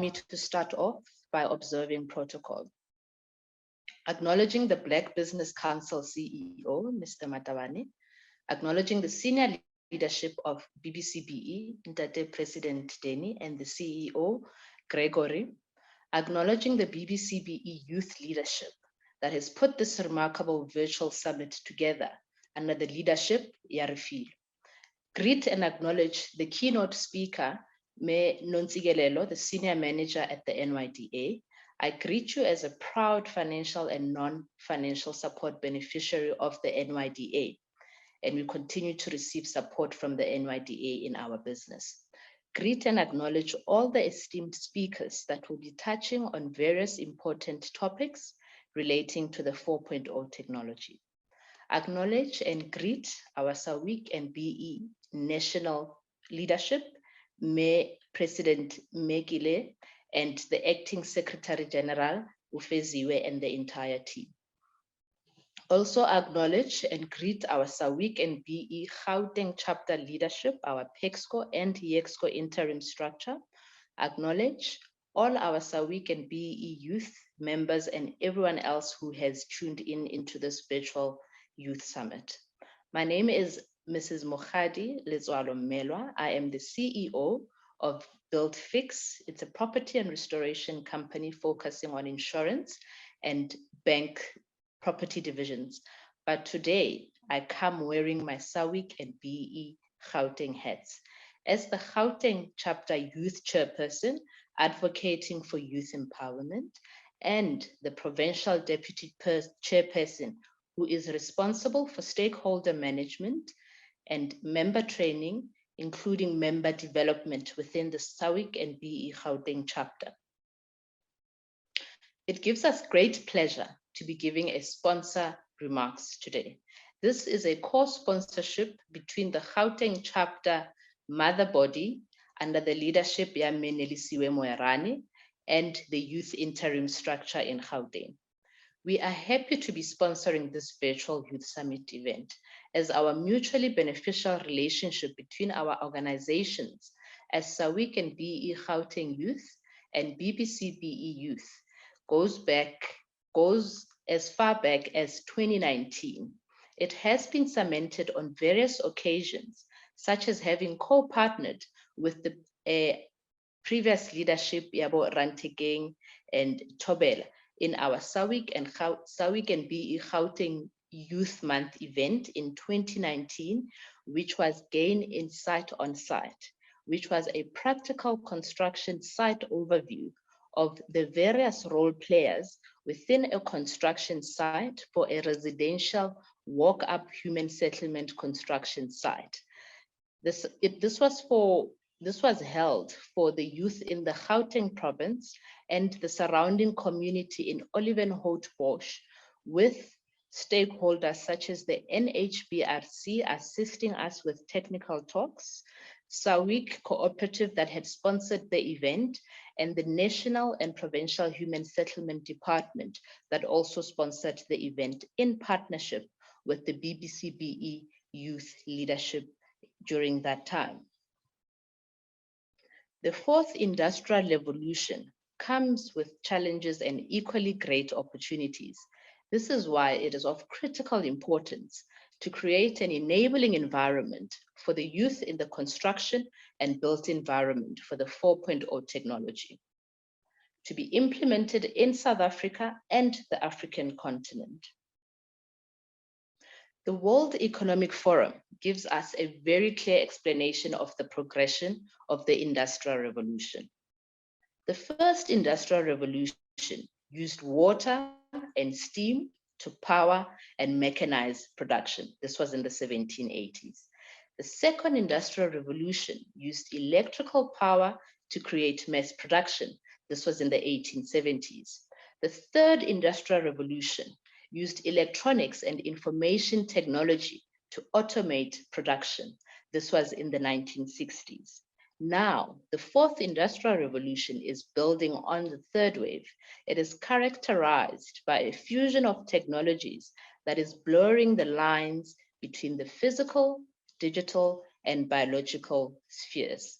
me to start off by observing protocol. Acknowledging the Black Business Council CEO, Mr. Matabane, acknowledging the senior leadership of BBCBE, Ntate President Denny, and the CEO, Gregory, acknowledging the BBCBE youth leadership that has put this remarkable virtual summit together under the leadership, Yarifil. Greet and acknowledge the keynote speaker, Me Nontsigelelo, the senior manager at the NYDA. I greet you as a proud financial and non-financial support beneficiary of the NYDA, and we continue to receive support from the NYDA in our business. Greet and acknowledge all the esteemed speakers that will be touching on various important topics relating to the 4.0 technology. Acknowledge and greet our SAWIC&BE national leadership, President Megile, and the Acting Secretary General, Ufeziwe, and the entire team. Also acknowledge and greet our SAWIC&BE Gauteng chapter leadership, our PEXCO and YEXCO interim structure. Acknowledge all our SAWIC&BE youth members and everyone else who has tuned in into this virtual youth summit. My name is Mrs. Mokhadi Lezwalo Melwa. I am the CEO of BuildFix. It's a property and restoration company focusing on insurance and bank property divisions. But today I come wearing my SAWIC&BE Gauteng hats. As the Gauteng chapter youth chairperson, advocating for youth empowerment, and the provincial deputy chairperson who is responsible for stakeholder management and member training, including member development within the SAWIC&BE Gauteng chapter. It gives us great pleasure to be giving a sponsor remarks today. This is a co-sponsorship between the Gauteng chapter mother body under the leadership of Menelisiwe Moerane and the youth interim structure in Gauteng. We are happy to be sponsoring this virtual youth summit event as our mutually beneficial relationship between our organizations as SAWIC&BE Gauteng Youth and BBCBE Youth goes as far back as 2019. It has been cemented on various occasions, such as having co-partnered with the previous leadership, Yabo Rantegeng and Tobela, in our SAWIC&BE Gauteng Youth Month event in 2019, which was Gain Insight on Site, which was a practical construction site overview of the various role players within a construction site for a residential walk-up human settlement construction site. This was held for the youth in the Gauteng province and the surrounding community in Olivenhout-Bosch, with stakeholders such as the NHBRC assisting us with technical talks, SAWIC Cooperative that had sponsored the event, and the National and Provincial Human Settlement Department that also sponsored the event in partnership with the BBCBE youth leadership during that time. The fourth industrial revolution comes with challenges and equally great opportunities. This is why it is of critical importance to create an enabling environment for the youth in the construction and built environment for the 4.0 technology to be implemented in South Africa and the African continent. The World Economic Forum gives us a very clear explanation of the progression of the Industrial Revolution. The first Industrial Revolution used water and steam to power and mechanize production. This was in the 1780s. The second Industrial Revolution used electrical power to create mass production. This was in the 1870s. The third Industrial Revolution used electronics and information technology to automate production. This was in the 1960s. Now, the fourth Industrial Revolution is building on the third wave. It is characterized by a fusion of technologies that is blurring the lines between the physical, digital, and biological spheres.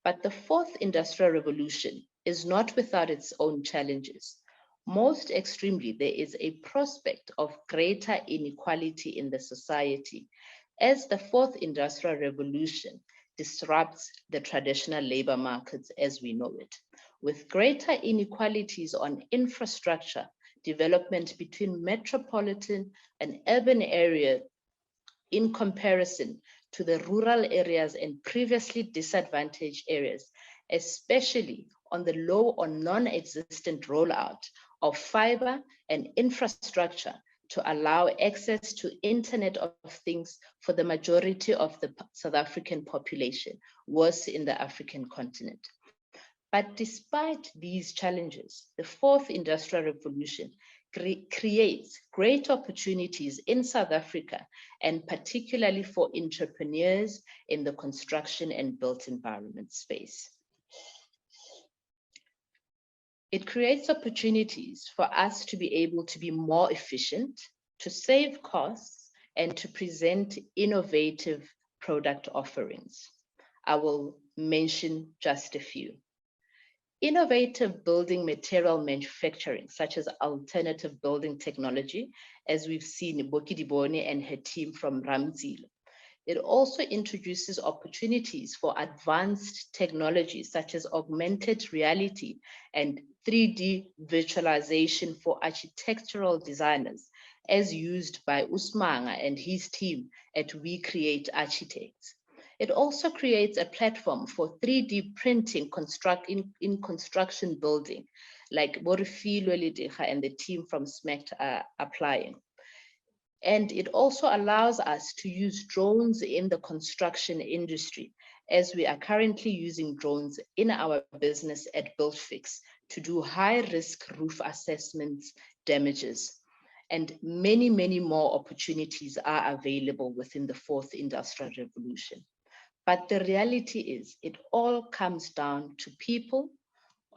But the fourth Industrial Revolution is not without its own challenges. Most extremely, there is a prospect of greater inequality in the society as the fourth industrial revolution disrupts the traditional labor markets as we know it, with greater inequalities on infrastructure development between metropolitan and urban areas in comparison to the rural areas and previously disadvantaged areas, especially on the low or non-existent rollout of fiber and infrastructure to allow access to Internet of Things for the majority of the South African population, worse in the African continent. But despite these challenges, the fourth industrial revolution creates great opportunities in South Africa, and particularly for entrepreneurs in the construction and built environment space. It creates opportunities for us to be able to be more efficient, to save costs, and to present innovative product offerings. I will mention just a few. Innovative building material manufacturing, such as alternative building technology, as we've seen Boki Dibone and her team from Ramzilo. It also introduces opportunities for advanced technologies such as augmented reality and 3D visualization for architectural designers, as used by Usmanga and his team at We Create Architects. It also creates a platform for 3D printing in construction building, like Borifilo Lideha and the team from SMECT are applying. And it also allows us to use drones in the construction industry, as we are currently using drones in our business at BuildFix to do high-risk roof assessments, damages. And many, many more opportunities are available within the fourth industrial revolution. But the reality is, it all comes down to people,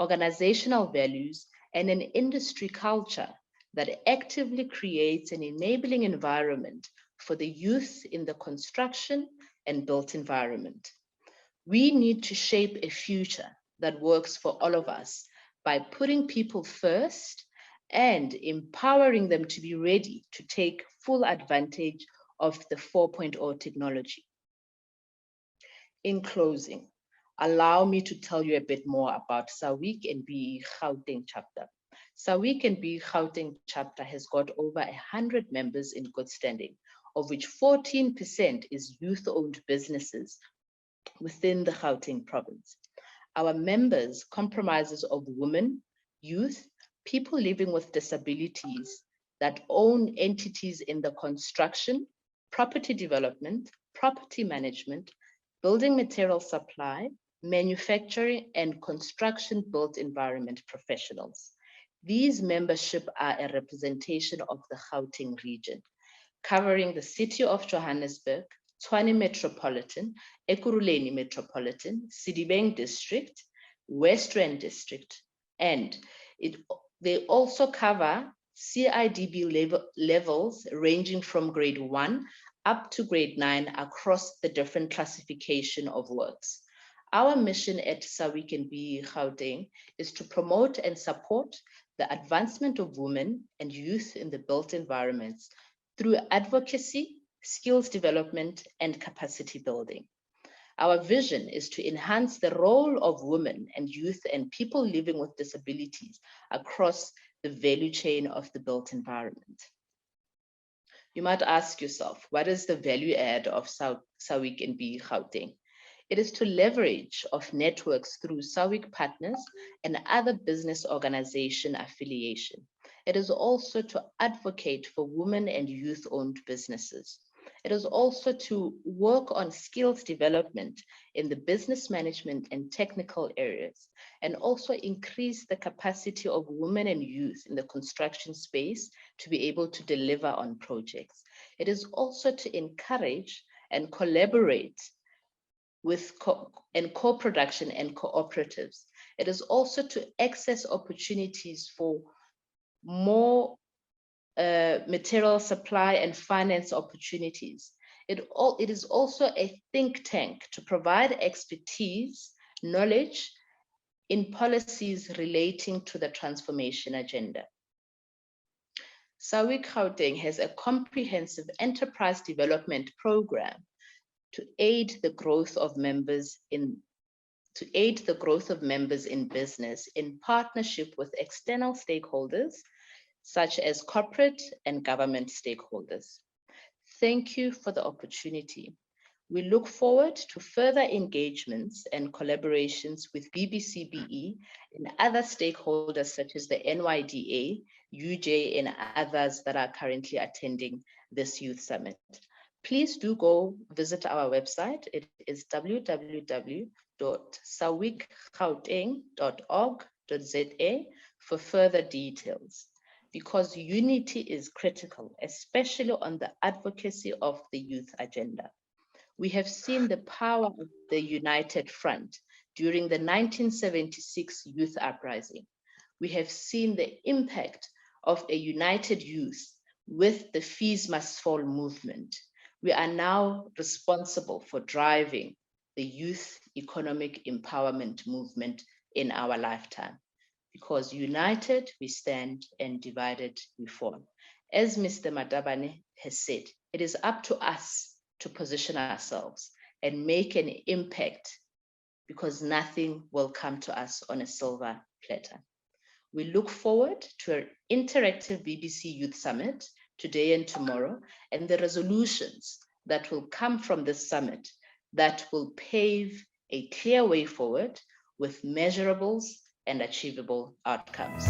organizational values, and an industry culture that actively creates an enabling environment for the youth in the construction and built environment. We need to shape a future that works for all of us by putting people first and empowering them to be ready to take full advantage of the 4.0 technology. In closing, allow me to tell you a bit more about SAWIC&BE Gauteng chapter. SAWIC&BE Gauteng chapter has got over 100 members in good standing, of which 14% is youth-owned businesses within the Gauteng province. Our members comprises of women, youth, people living with disabilities that own entities in the construction, property development, property management, building material supply, manufacturing, and construction built environment professionals. These membership are a representation of the Gauteng region, covering the city of Johannesburg, Tshwane Metropolitan, Ekurhuleni Metropolitan, Sedibeng District, West Rand District, and they also cover CIDB levels ranging from grade 1 up to grade 9 across the different classification of works. Our mission at SAWIC&BE Gauteng is to promote and support the advancement of women and youth in the built environments through advocacy, skills development, and capacity building. Our vision is to enhance the role of women and youth and people living with disabilities across the value chain of the built environment. You might ask yourself, what is the value add of SAWIC&BE Gauteng? It is to leverage of networks through SAWIC partners and other business organization affiliation. It is also to advocate for women and youth-owned businesses. It is also to work on skills development in the business management and technical areas, and also increase the capacity of women and youth in the construction space to be able to deliver on projects. It is also to encourage and collaborate with co-production and cooperatives. It is also to access opportunities for more material supply and finance opportunities. It is also a think tank to provide expertise, knowledge, in policies relating to the transformation agenda. SAWIC Gauteng has a comprehensive enterprise development program to aid the growth of members in business in partnership with external stakeholders, such as corporate and government stakeholders. Thank you for the opportunity. We look forward to further engagements and collaborations with BBCBE and other stakeholders such as the NYDA, UJ, and others that are currently attending this Youth Summit. Please do go visit our website. It is www.sawicgauteng.org.za for further details, because unity is critical, especially on the advocacy of the youth agenda. We have seen the power of the United Front during the 1976 youth uprising. We have seen the impact of a united youth with the Fees Must Fall movement. We are now responsible for driving the youth economic empowerment movement in our lifetime, because united we stand and divided we fall. As Mr. Matabane has said, it is up to us to position ourselves and make an impact, because nothing will come to us on a silver platter. We look forward to an interactive BBC Youth Summit today and tomorrow, and the resolutions that will come from this summit that will pave a clear way forward with measurables and achievable outcomes.